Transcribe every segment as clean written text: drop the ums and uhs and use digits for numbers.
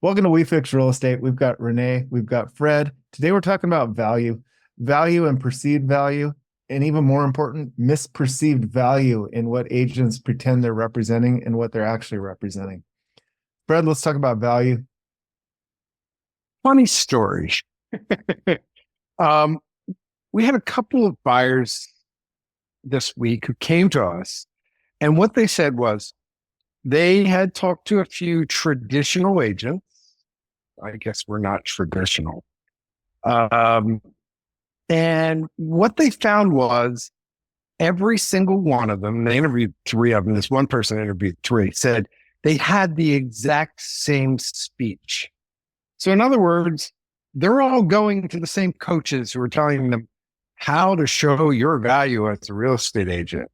Welcome to We Fix Real Estate. We've got Renee, we've got Fred. Today we're talking about value and perceived value, and even more important, misperceived value in what agents pretend they're representing and what they're actually representing. Fred, let's talk about value. Funny story. Um, we had a couple of buyers this week who came to us, and what they said was they had talked to a few traditional agents. I guess we're not traditional. And what they found was every single one of them, they interviewed three of them, this one person interviewed three, said they had the exact same speech. So in other words, they're all going to the same coaches who are telling them how to show your value as a real estate agent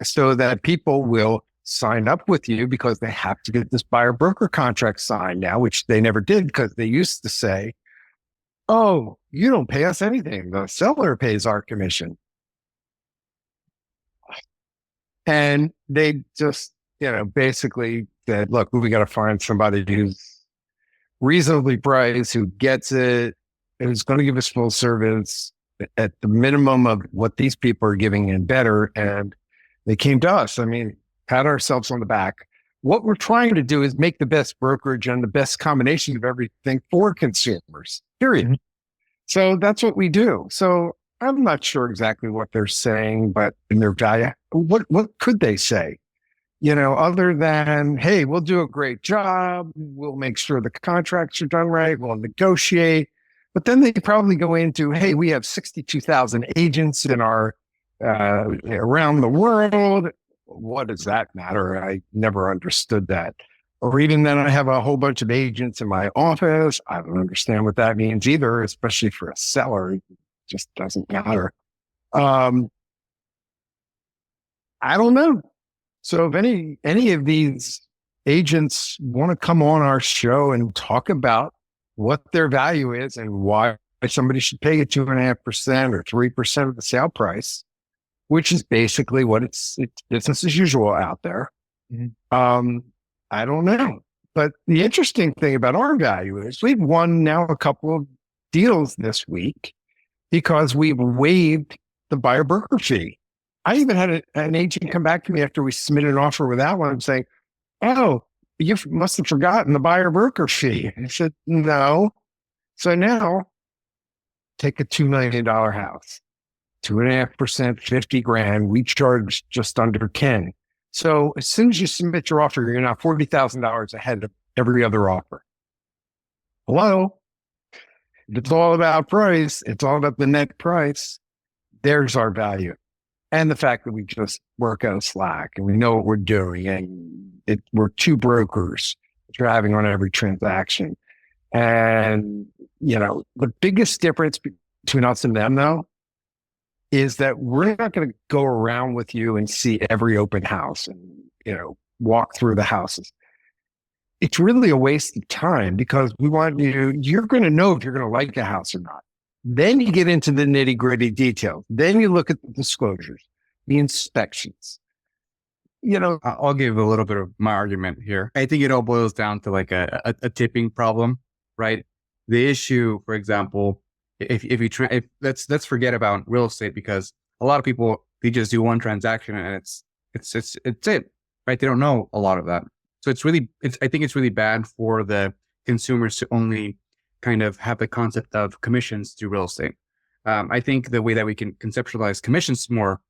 so that people will sign up with you because they have to get this buyer broker contract signed now, which they never did because they used to say, oh, you don't pay us anything. The seller pays our commission. And they just, basically said, look, we got to find somebody who's reasonably priced, who gets it, who's going to give us full service at the minimum of what these people are giving and better. And they came to us. I mean, pat ourselves on the back. What we're trying to do is make the best brokerage and the best combination of everything for consumers, period. Mm-hmm. So that's what we do. So I'm not sure exactly what they're saying, but in their value, what could they say? Other than, hey, we'll do a great job. We'll make sure the contracts are done right. We'll negotiate. But then they probably go into, hey, we have 62,000 agents in our around the world. What does that matter? I never understood that. Or even then I have a whole bunch of agents in my office. I don't understand what that means either, especially for a seller. It just doesn't matter. I don't know. So if any of these agents want to come on our show and talk about what their value is and why somebody should pay you 2.5% or 3% of the sale price, which is basically what it's business as usual out there. Mm-hmm. I don't know. But the interesting thing about our value is we've won now a couple of deals this week because we've waived the buyer broker fee. I even had an agent come back to me after we submitted an offer without one saying, oh, you must have forgotten the buyer broker fee. I said, no. So now take a $2 million house. 2.5%, 50 grand. We charge just under 10. So as soon as you submit your offer, you're now $40,000 ahead of every other offer. Hello? It's all about price. It's all about the net price. There's our value. And the fact that we just work out of slack and we know what we're doing and we're two brokers driving on every transaction. And, the biggest difference between us and them though, is that we're not going to go around with you and see every open house and, walk through the houses. It's really a waste of time because we want you're going to know if you're going to like a house or not. Then you get into the nitty gritty details. Then you look at the disclosures, the inspections. I'll give a little bit of my argument here. I think it all boils down to like a tipping problem, right? The issue, for example, if let's forget about real estate because a lot of people, they just do one transaction and it's it, right? They don't know a lot of that. So I think it's really bad for the consumers to only kind of have the concept of commissions through real estate. I think the way that we can conceptualize commissions more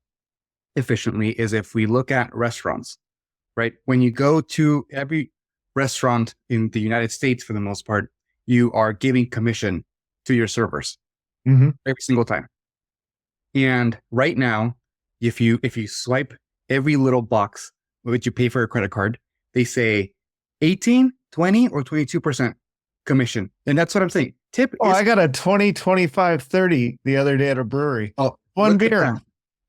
efficiently is if we look at restaurants, right? When you go to every restaurant in the United States, for the most part, you are giving commission to your servers every single time. And right now, if you swipe every little box which you pay for a credit card, they say 18, 20, or 22% commission. And that's what I'm saying. I got a 20, 25, 30 the other day at a brewery. Oh, one beer.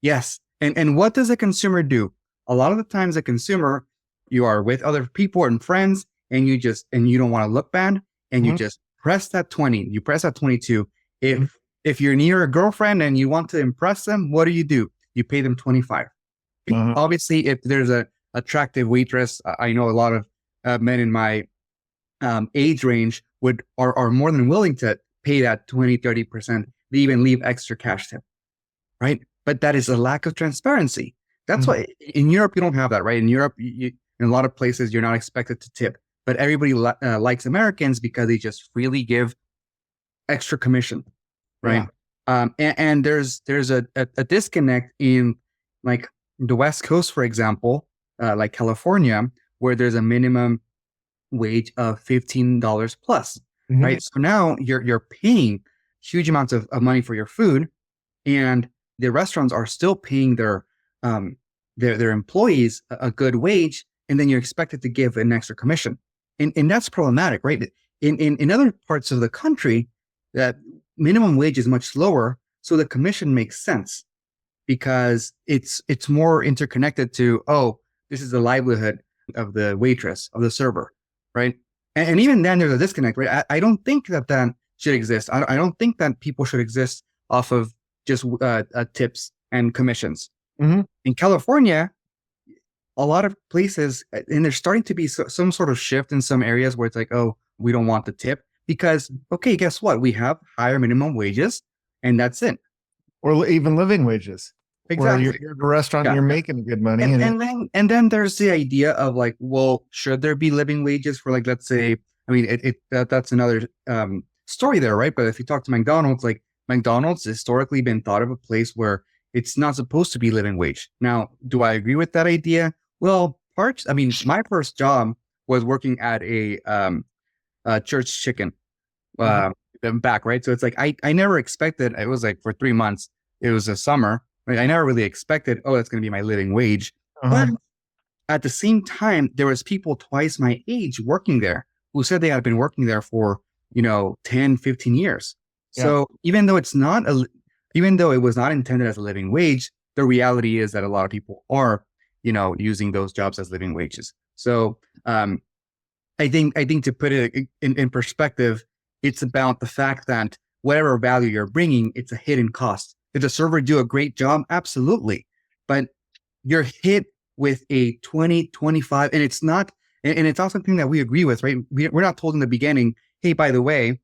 Yes. And what does a consumer do? A lot of the times a consumer, you are with other people and friends and you don't want to look bad and you just press that 20, you press that 22. If you're near a girlfriend and you want to impress them, what do? You pay them 25. Obviously, if there's a attractive waitress, I know a lot of men in my age range are more than willing to pay that 20-30%. They even leave extra cash tip, right? But that is a lack of transparency. That's why in Europe you don't have that, right? In Europe, in a lot of places you're not expected to tip, but everybody likes Americans because they just freely give extra commission, right? And there's a disconnect in like the West Coast, for example, like California, where there's a minimum wage of $15 plus, right? So now you're paying huge amounts of money for your food, and the restaurants are still paying their employees a good wage, and then you're expected to give an extra commission, and that's problematic, right? In other parts of the country, that minimum wage is much lower, so the commission makes sense because it's more interconnected to, oh, this is the livelihood of the waitress, of the server, right? And even then there's a disconnect, right? I don't think that should exist. I don't think that people should exist off of just tips and commissions. In California, a lot of places, and there's starting to be some sort of shift in some areas where it's like, oh, we don't want the tip because, okay, guess what? We have higher minimum wages and that's it. Or even living wages. Exactly. Where you're at a restaurant and you're making good money. And then there's the idea of like, well, should there be living wages for, like, let's say, I mean, that's another story there, right? But if you talk to McDonald's, like McDonald's historically been thought of a place where it's not supposed to be living wage. Now, do I agree with that idea? Well, I mean, my first job was working at a church chicken back, right? So it's like, I never expected, it was like for 3 months, it was a summer. I never really expected, oh, that's going to be my living wage. But at the same time, there was people twice my age working there who said they had been working there for, 10, 15 years. Yeah. So even though even though it was not intended as a living wage, the reality is that a lot of people are, using those jobs as living wages. So I think to put it in perspective, it's about the fact that whatever value you're bringing, it's a hidden cost. Did the server do a great job? Absolutely. But you're hit with a 20, 25, and it's not, and it's not something that we agree with, right? We're not told in the beginning, hey, by the way,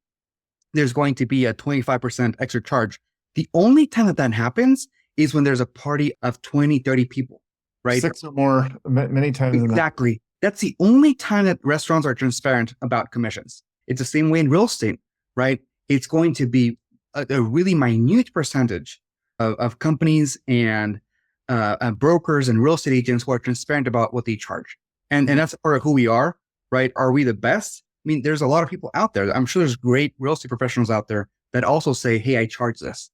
there's going to be a 25% extra charge. The only time that happens is when there's a party of 20, 30 people, right? 6 or more, many times. Exactly. That's the only time that restaurants are transparent about commissions. It's the same way in real estate, right? It's going to be a really minute percentage of companies and brokers and real estate agents who are transparent about what they charge. And that's part of who we are, right? Are we the best? I mean, there's a lot of people out there. I'm sure there's great real estate professionals out there that also say, hey, I charge this.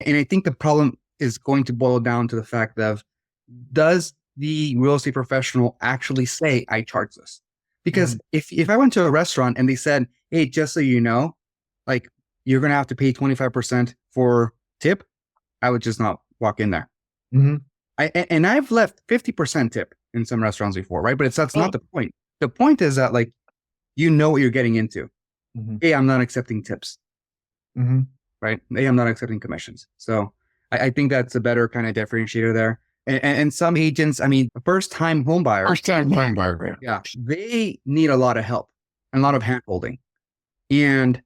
And I think the problem is going to boil down to the fact of, does the real estate professional actually say, I charge this? Because if I went to a restaurant and they said, hey, just so you know, like, you're going to have to pay 25% for tip, I would just not walk in there. And I've left 50% tip in some restaurants before, right? But that's not the point. The point is that, like, you know what you're getting into. Hey, I'm not accepting tips. Right? Hey, I'm not accepting commissions. So I think that's a better kind of differentiator there. And some agents, I mean, first-time home buyers. Yeah. They need a lot of help and a lot of hand-holding. And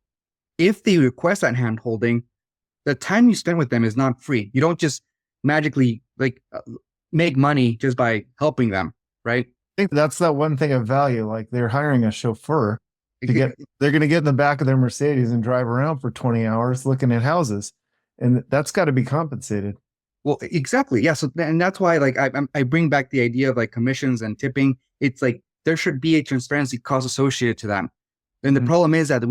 if they request that hand-holding, the time you spend with them is not free. You don't just magically make money just by helping them, right? I think that's that one thing of value. Like, they're hiring a chauffeur they're going to get in the back of their Mercedes and drive around for 20 hours looking at houses. And that's got to be compensated. Well, exactly. Yeah. So, and that's why, like, I bring back the idea of like commissions and tipping. It's like, there should be a transparency cost associated to them. And the problem is that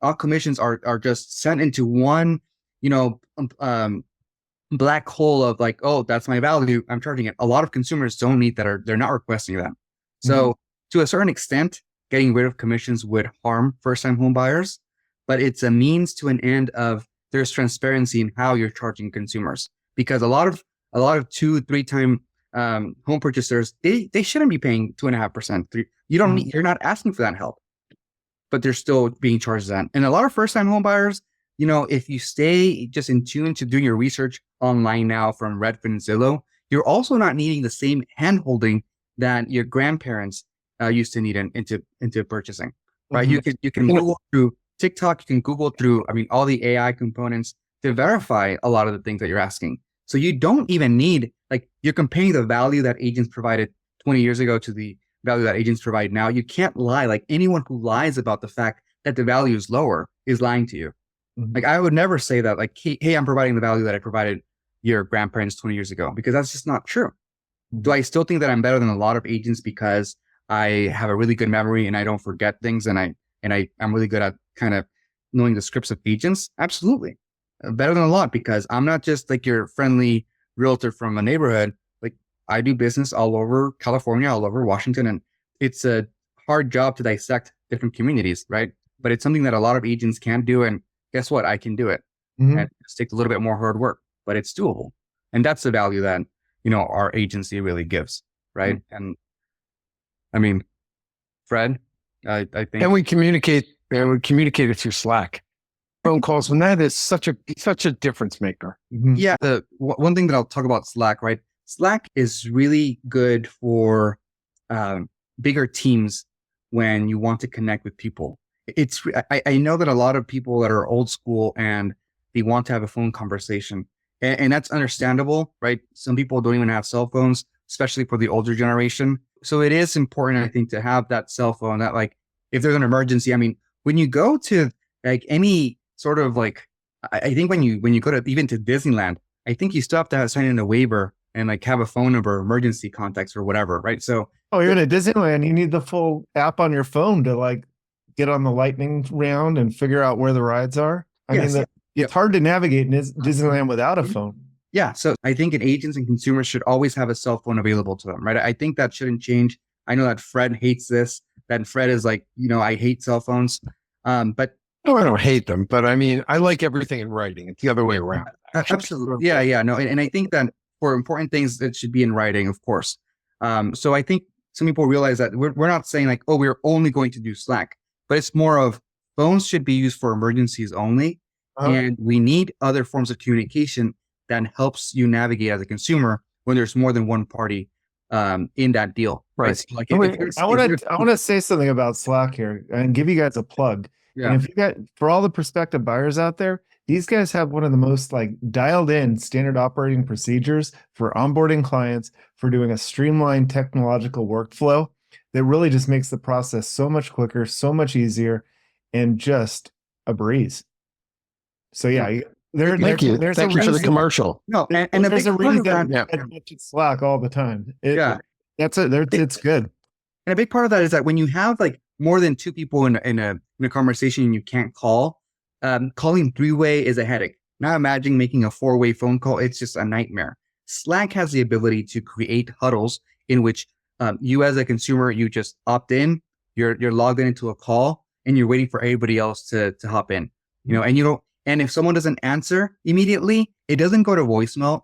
our commissions are just sent into one, black hole of like, oh, that's my value, I'm charging it. A lot of consumers don't need that, or they're not requesting them. So to a certain extent, getting rid of commissions would harm first-time home buyers, but it's a means to an end of there's transparency in how you're charging consumers. Because a lot of 2-3 time home purchasers, they shouldn't be paying 2.5%. You don't need, you're not asking for that help, but they're still being charged that. And a lot of first-time home buyers, if you stay just in tune to doing your research online now from Redfin and Zillow, you're also not needing the same hand-holding that your grandparents used to need into purchasing. right? You can Google through TikTok, you can Google through, all the AI components to verify a lot of the things that you're asking. So you don't even need, like, you're comparing the value that agents provided 20 years ago to the value that agents provide now. You can't lie. Like, anyone who lies about the fact that the value is lower is lying to you. Like, I would never say that, like, hey, I'm providing the value that I provided your grandparents 20 years ago, because that's just not true. Do I still think that I'm better than a lot of agents because I have a really good memory and I don't forget things, and I'm really good at kind of knowing the scripts of agents? Absolutely. Better than a lot, because I'm not just like your friendly realtor from a neighborhood. Like, I do business all over California, all over Washington, and it's a hard job to dissect different communities, right? But it's something that a lot of agents can't do, and guess what? I can do it. And it just takes a little bit more hard work, but it's doable. And that's the value that, our agency really gives, right? And Fred, I think. And we communicate it through Slack. Phone calls, and that is such a difference maker. Yeah. One thing that I'll talk about Slack, right? Slack is really good for bigger teams when you want to connect with people. I know that a lot of people that are old school and they want to have a phone conversation, and that's understandable, right? Some people don't even have cell phones, especially for the older generation. So it is important, I think, to have that cell phone that, like, if there's an emergency, when you go to like any sort of, like, I think when you go to even to Disneyland, I think you still have to sign in a waiver and, like, have a phone number, emergency contacts or whatever, right? So, you're in a Disneyland, you need the full app on your phone to, like, get on the lightning round and figure out where the rides are. It's hard to navigate in Disneyland without a phone. Yeah. So I think agents and consumers should always have a cell phone available to them, right? I think that shouldn't change. I know that Fred hates this, that Fred is like, I hate cell phones. But no, I don't hate them, but I like everything in writing. It's the other way around. Absolutely. Yeah. No. And I think that for important things, it should be in writing, of course. So I think some people realize that we're not saying like, oh, we're only going to do Slack, but it's more of phones should be used for emergencies only. And we need other forms of communication that helps you navigate as a consumer when there's more than one party in that deal. Right. So, like, I want to say something about Slack here and give you guys a plug. Yeah. And if you got, for all the prospective buyers out there, these guys have one of the most, like, dialed in standard operating procedures for onboarding clients, for doing a streamlined technological workflow that really just makes the process so much quicker, so much easier, and just a breeze. So yeah, thank you for the commercial. No, and there's a reason I mention Slack all the time. It's good. And a big part of that is that when you have, like, more than two people in a conversation and you can't call, calling three-way is a headache. Now imagine making a four-way phone call. It's just a nightmare. Slack has the ability to create huddles in which you as a consumer, you just opt in, you're logged into a call, and you're waiting for everybody else to hop in. And if someone doesn't answer immediately, it doesn't go to voicemail.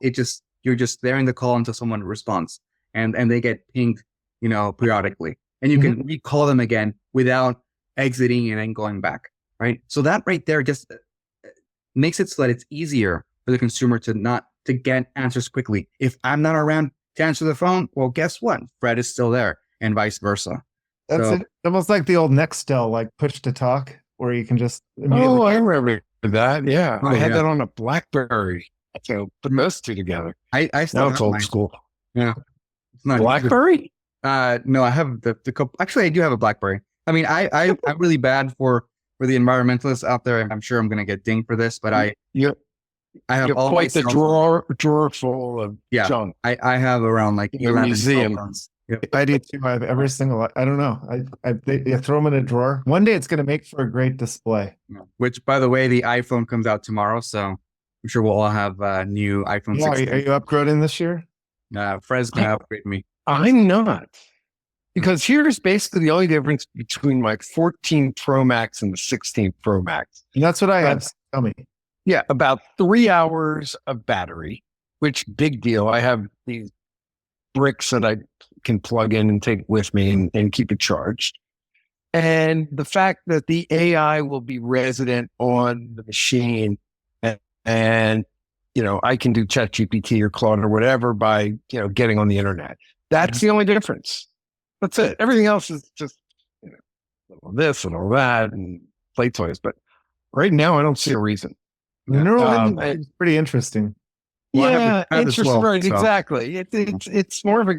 You're just there in the call until someone responds, and they get pinged, periodically, and you can recall them again without exiting and then going back. Right. So that right there just makes it so that it's easier for the consumer to get answers quickly. If I'm not around to answer the phone, well, guess what? Fred is still there, and vice versa. That's almost like the old Nextel, like push to talk, where you can just immediately. Oh, I remember that. Yeah. I had that on a BlackBerry. So put those two together. I still now it's old school. Yeah. It's not BlackBerry? No, I have the actually, I do have a BlackBerry. I'm really bad for the environmentalists out there. I'm sure I'm going to get dinged for this, but I have all quite the drawer full of junk. I have around like a museum. Yep. I do too. I have every single. I don't know. They throw them in a drawer. One day it's going to make for a great display. Which, by the way, the iPhone comes out tomorrow, so I'm sure we'll all have new iPhone 16. Are you upgrading this year? Fred's going to upgrade me. I'm not, because here's basically the only difference between my 14 Pro Max and the 16 Pro Max, and that's what I have. Tell me. Yeah, about 3 hours of battery, which big deal. I have these bricks that I can plug in and take with me and keep it charged. And the fact that the AI will be resident on the machine and I can do ChatGPT or Claude or whatever by, getting on the internet. That's the only difference. That's it. Everything else is just, little this and all that and play toys. But right now, I don't see a reason. The neural Um, engine is pretty interesting. Well, I yeah, have it as interesting. well, Right, so. exactly. It's more of a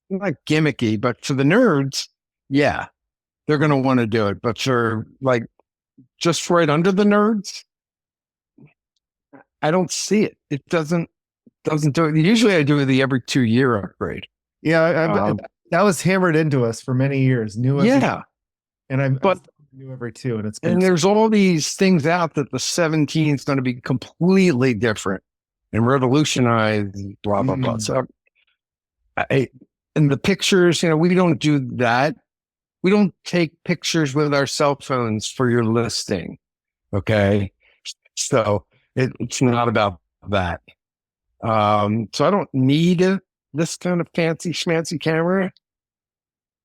not gimmicky, but for the nerds, yeah, they're going to want to do it. But for like just right under the nerds, I don't see it. It doesn't do it. Usually, I do the every 2-year upgrade. Yeah, Um, that was hammered into us for many years. New every, Yeah, and I'm but new every 2, and it's been and there's all these things out that the 17 is going to be completely different and revolutionize. Blah blah blah. So, and the pictures, we don't do that. We don't take pictures with our cell phones for your listing. Okay. So it's not about that. So I don't need this kind of fancy schmancy camera.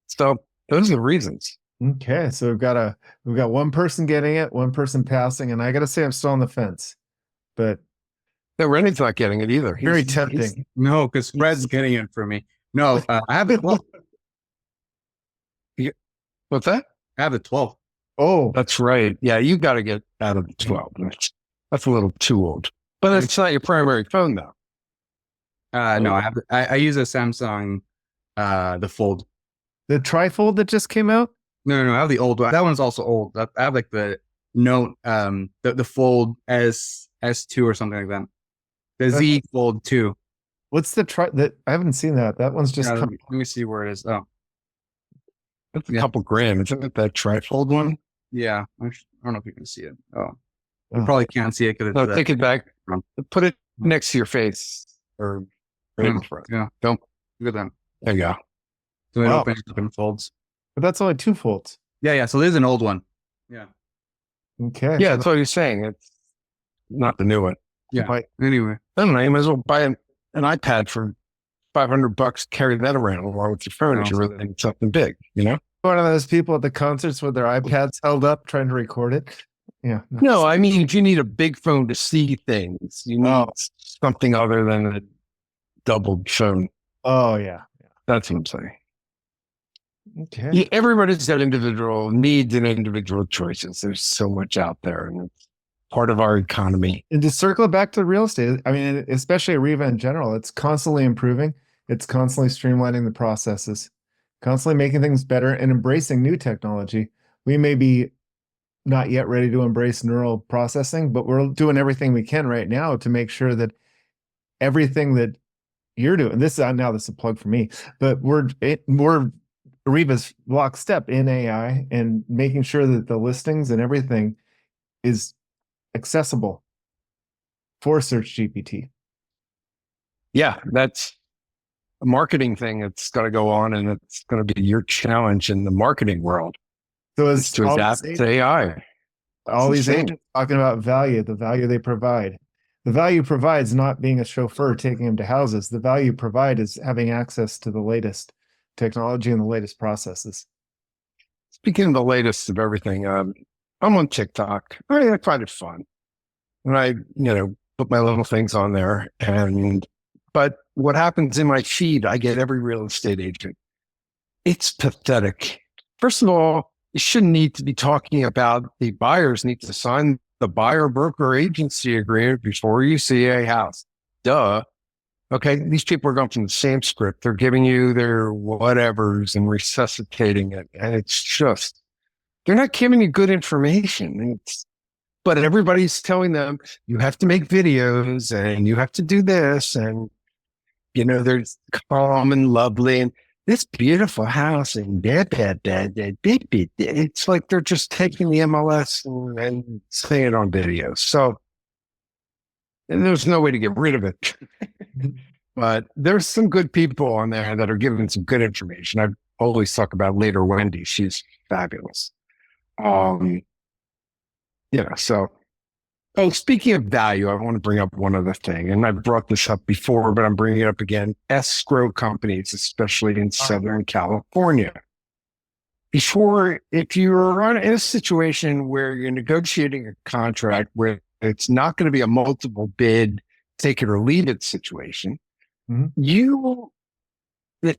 So those are the reasons. Okay, so we've got one person getting it, one person passing, and I got to say I'm still on the fence, but No, René's not getting it either. very tempting. No, because Fred's getting it for me. No, I have it. Well, What's that? I have the 12. Oh, That's right. Yeah, you got to get out of the 12. That's a little too old. But it's not your primary phone, though. No, I use a Samsung, the Fold. the trifold that just came out. No, I have the old one. That one's also old. I have like the Note, the Fold S2 or something like that. The Z Fold 2. What's the that I haven't seen that. That one's just Let come. me see where it is. Oh, That's a couple grand. Isn't it that trifold one? yeah. I don't know if you can see it. Oh, Oh. you probably can't see it because No, it's take it back. front. Put it next to your face or right in front. Yeah. Don't. Look at them. There you go. So it Wow. opens up and folds. But that's only 2 folds. Yeah. So there's an old one. Yeah. Okay. Yeah, that's what you're saying. It's not the new one. Yeah. Like, Anyway. I don't know. You might as well buy an iPad for $500. Carry that around along with your phone if you really need something big. one of those people at the concerts with their iPads held up trying to record it. Yeah. No, I mean, if you need a big phone to see things, you need something other than a doubled phone. Oh yeah. That's what I'm saying. Okay. Yeah, everybody's got individual needs and individual choices. There's so much out there, and it's part of our economy. And to circle it back to real estate, I mean, especially Arrivva in general, it's constantly improving. It's constantly streamlining the processes, constantly making things better and embracing new technology. We may be not yet ready to embrace neural processing, but we're doing everything we can right now to make sure that everything that you're doing, this is a plug for me, but we're Arrivva's lockstep in AI and making sure that the listings and everything is accessible for Search GPT. Yeah, that's a marketing thing that's going to go on, and it's going to be your challenge in the marketing world. So Is as to adapt to AI. all these insane. agents talking about value, the value they provide. The value provides not being a chauffeur taking them to houses. The value provide is having access to the latest technology and the latest processes. Speaking of the latest of everything, I'm on TikTok. I find it fun, and I put my little things on there. But what happens in my feed, I get every real estate agent. It's pathetic. First of all, you shouldn't need to be talking about the buyers need to sign the buyer broker agency agreement before you see a house. Duh. Okay. These people are going from the same script. They're giving you their whatevers and resuscitating it. And it's just, they're not giving you good information. But everybody's telling them you have to make videos and you have to do this. And, there's calm and lovely and this beautiful house and it's like they're just taking the MLS and saying it on video. So and there's no way to get rid of it. But there's some good people on there that are giving some good information. I always talk about later Wendy. She's fabulous. Speaking of value, I want to bring up one other thing. And I brought this up before, but I'm bringing it up again. Escrow companies, especially in Southern California. If you're in a situation where you're negotiating a contract where it's not going to be a multiple bid, take it or leave it situation, you the,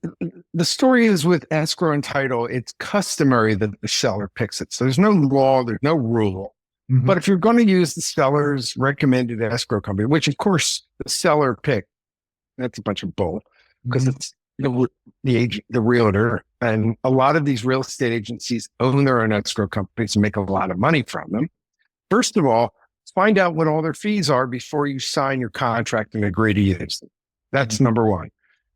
the story is with escrow and title, it's customary that the seller picks it. So there's no law, there's no rule. Mhm. But if you're going to use the seller's recommended escrow company, which of course the seller picked, that's a bunch of bull because it's the agent, the realtor, and a lot of these real estate agencies own their own escrow companies and make a lot of money from them. First of all, find out what all their fees are before you sign your contract and agree to use them. That's number one.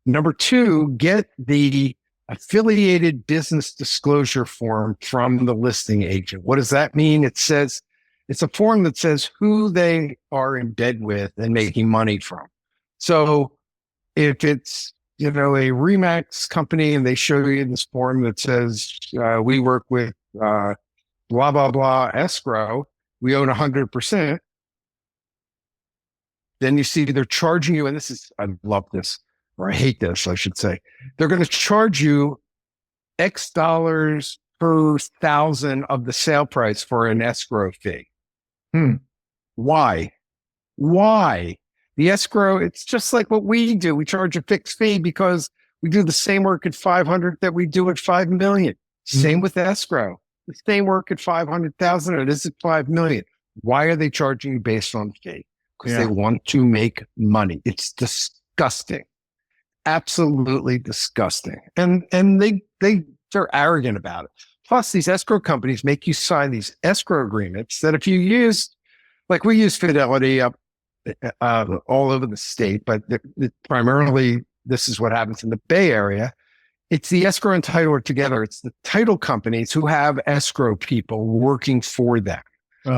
Number two, get the affiliated business disclosure form from the listing agent. What does that mean? It's a form that says who they are in bed with and making money from. So if it's, a Remax company and they show you this form that says, we work with blah, blah, blah escrow, we own 100%. Then you see they're charging you, and I love this, or I hate this, I should say. They're going to charge you X dollars per 1,000 of the sale price for an escrow fee. Why? The escrow, it's just like what we do. We charge a fixed fee because we do the same work at 500 that we do at 5 million. Same with escrow. The same work at 500,000 it is at 5 million. Why are they charging you based on fee? Because they want to make money. It's disgusting. Absolutely disgusting. And they're arrogant about it. Plus, these escrow companies make you sign these escrow agreements that if you use, like we use Fidelity up all over the state, but primarily this is what happens in the Bay Area. It's the escrow and title are together. It's the title companies who have escrow people working for them.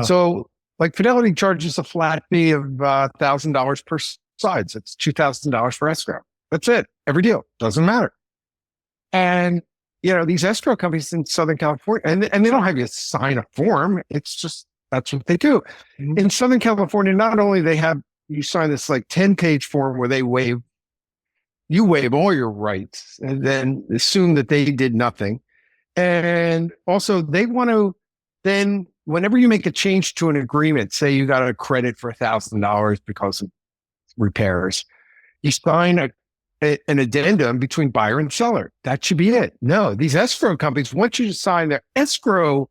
So like Fidelity charges a flat fee of $1,000 per side. So it's $2,000 for escrow. That's it. Every deal. Doesn't matter. And, these escrow companies in Southern California, and they don't have you sign a form. It's just, that's what they do. In Southern California, not only they have you sign this like 10-page form where you waive all your rights and then assume that they did nothing. And also they want to then, whenever you make a change to an agreement, say you got a credit for $1,000 because of repairs, you sign an addendum between buyer and seller. That should be it. No, these escrow companies want you to sign their escrow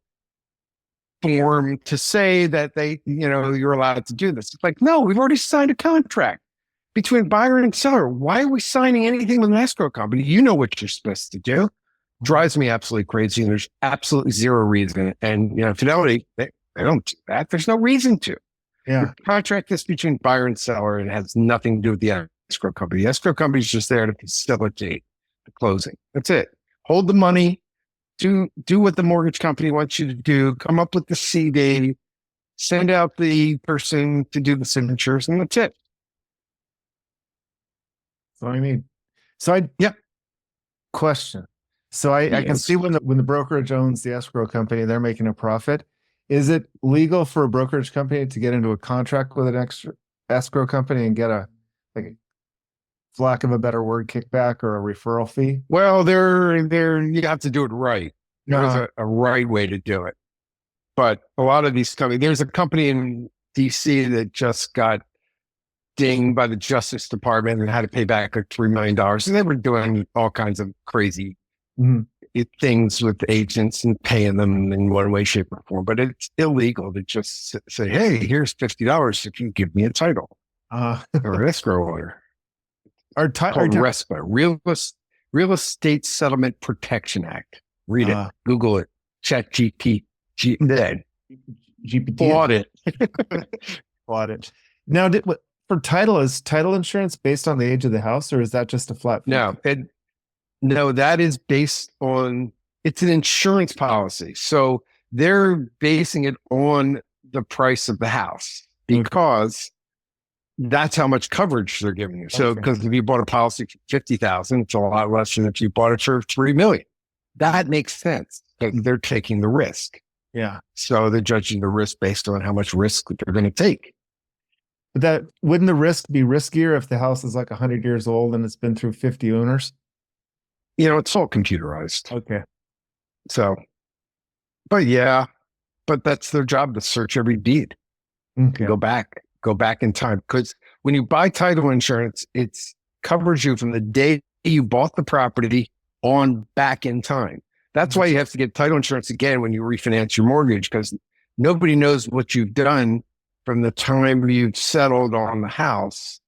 form to say that you're allowed to do this. It's like, no, we've already signed a contract between buyer and seller. Why are we signing anything with an escrow company? You know what you're supposed to do. Drives me absolutely crazy. And there's absolutely zero reason. And, Fidelity, they don't do that. There's no reason to. Yeah. The contract is between buyer and seller and it has nothing to do with the escrow company. The escrow company is just there to facilitate the closing. That's it. Hold the money. Do what the mortgage company wants you to do. Come up with the CD. Send out the person to do the signatures, and that's it. That's what I mean. Question. So I can see when the brokerage owns the escrow company, they're making a profit. Is it legal for a brokerage company to get into a contract with an escrow company and get a, like, for lack of a better word, kickback or a referral fee? Well, you have to do it right. There's a right way to do it. But a lot of these companies, there's a company in DC that just got dinged by the Justice Department and had to pay back like $3 million. And they were doing all kinds of crazy things with agents and paying them in one way, shape, or form. But it's illegal to just say, hey, here's $50 if you give me a title or an escrow order. Called RESPA, Real Estate Settlement Protection Act. Read it. Google it. Chat GPT. Bought it. Bought it. Now, for title, is title insurance based on the age of the house, or is that just a flat fee? No, that is based on, it's an insurance policy. So they're basing it on the price of the house because that's how much coverage they're giving you. So, because if you bought a policy for $50,000, it's a lot less than if you bought it for $3 million. That makes sense. They're taking the risk. Yeah. So they're judging the risk based on how much risk they're going to take. But wouldn't the risk be riskier if the house is like 100 years old and it's been through 50 owners? It's all computerized. Okay. So, but that's their job, to search every deed. Okay. Go back in time. Because when you buy title insurance, it covers you from the day you bought the property on back in time. That's why you have to get title insurance again when you refinance your mortgage, because nobody knows what you've done from the time you've settled on the house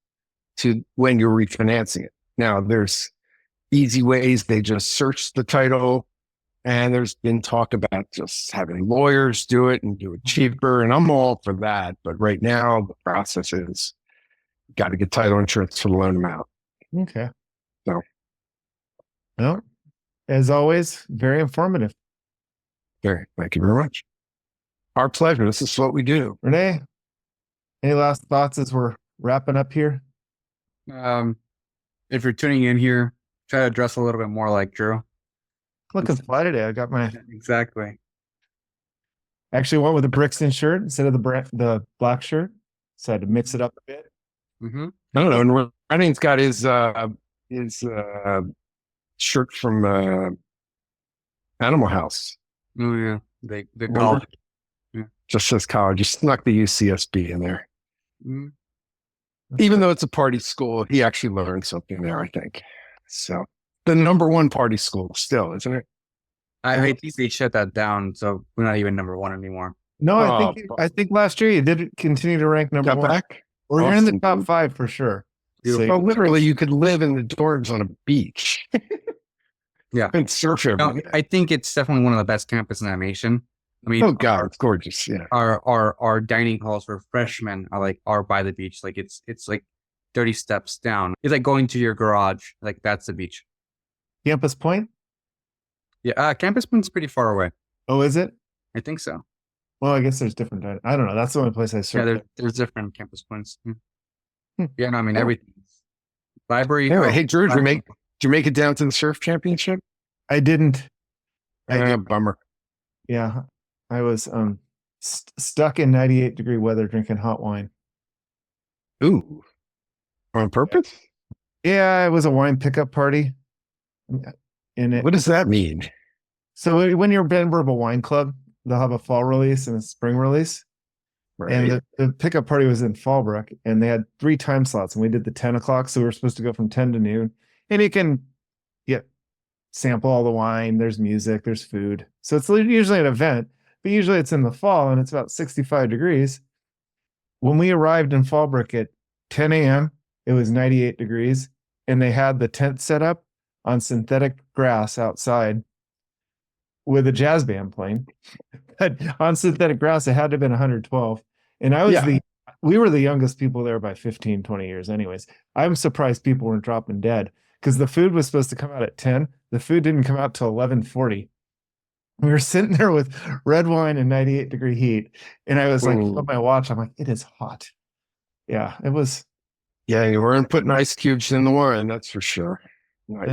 to when you're refinancing it. Now, there's easy ways. They just search the title, and there's been talk about just having lawyers do it and do it cheaper. And I'm all for that. But right now, the process is got to get title insurance for the loan amount. Okay. So. Well, as always, very informative. Thank you very much. Our pleasure. This is what we do. Renee, any last thoughts as we're wrapping up here? If you're tuning in here, try to dress a little bit more like Drew. Looking fly today. I got my Exactly. actually went with a Brixton shirt instead of the black shirt. So I had to mix it up a bit. Mm-hmm. I don't know. And René's got his shirt from Animal House. Oh yeah, they call Just says college. You snuck the UCSB in there. mm-hmm. Even though it's a party school, he actually learned something there, I think. So the number one party school still, isn't it? I think they shut that down, so we're not even number one anymore. No, I think last year you did continue to rank number one. Back? Or you're in the Awesome. top 5 for sure. Beautiful. So, Well, literally, you could live in the dorms on a beach. Yeah. And surf every No, day. I think it's definitely one of the best campuses in that nation. I mean, Oh God, it's gorgeous. Yeah. our dining halls for freshmen are by the beach. Like it's like 30 steps down. It's like going to your garage. Like that's the beach. Campus Point? Yeah, Campus Point's pretty far away. Oh, is it? I think so. Well, I guess there's different. I don't know. That's the only place I Yeah, surfed. there's different Campus Points. Hmm. Yeah, no, I mean Oh. everything. Library. Anyway, hey Drew, did you make it down to the surf championship? I didn't. Bummer. Yeah, I was stuck in 98-degree weather drinking hot wine. Ooh, on purpose? Yeah, it was a wine pickup party. In it. What does that mean? So when you're Ben Verbal Wine Club, they'll have a fall release and a spring release. Right. And the pickup party was in Fallbrook, and they had 3 time slots, and we did the 10 o'clock. So we were supposed to go from 10 to noon, and you can sample all the wine. There's music, there's food. So it's usually an event, but usually it's in the fall and it's about 65 degrees. When we arrived in Fallbrook at 10 a.m., it was 98 degrees, and they had the tent set up on synthetic grass outside with a jazz band playing. But on synthetic grass, it had to have been 112. And I was we were the youngest people there by 15, 20 years anyways. I'm surprised people weren't dropping dead because the food was supposed to come out at 10. The food didn't come out till 11:40. We were sitting there with red wine and 98-degree heat. And I was like, on my watch, I'm like, it is hot. Yeah, it was. Yeah, you weren't putting ice cubes in the wine, that's for sure. I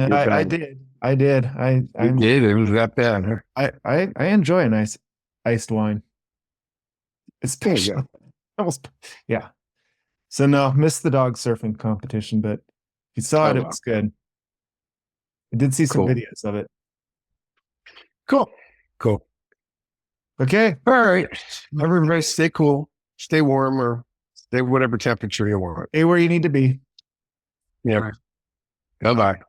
did. I did. It was that bad, huh? I enjoy a nice iced wine. Especially almost, yeah. So no, missed the dog surfing competition, but if you saw it, it was good. I did see some videos of it. Cool. Okay. All right. Everybody stay cool, stay warm, or stay whatever temperature you want. Stay where you need to be. Yeah. Right. Bye-bye.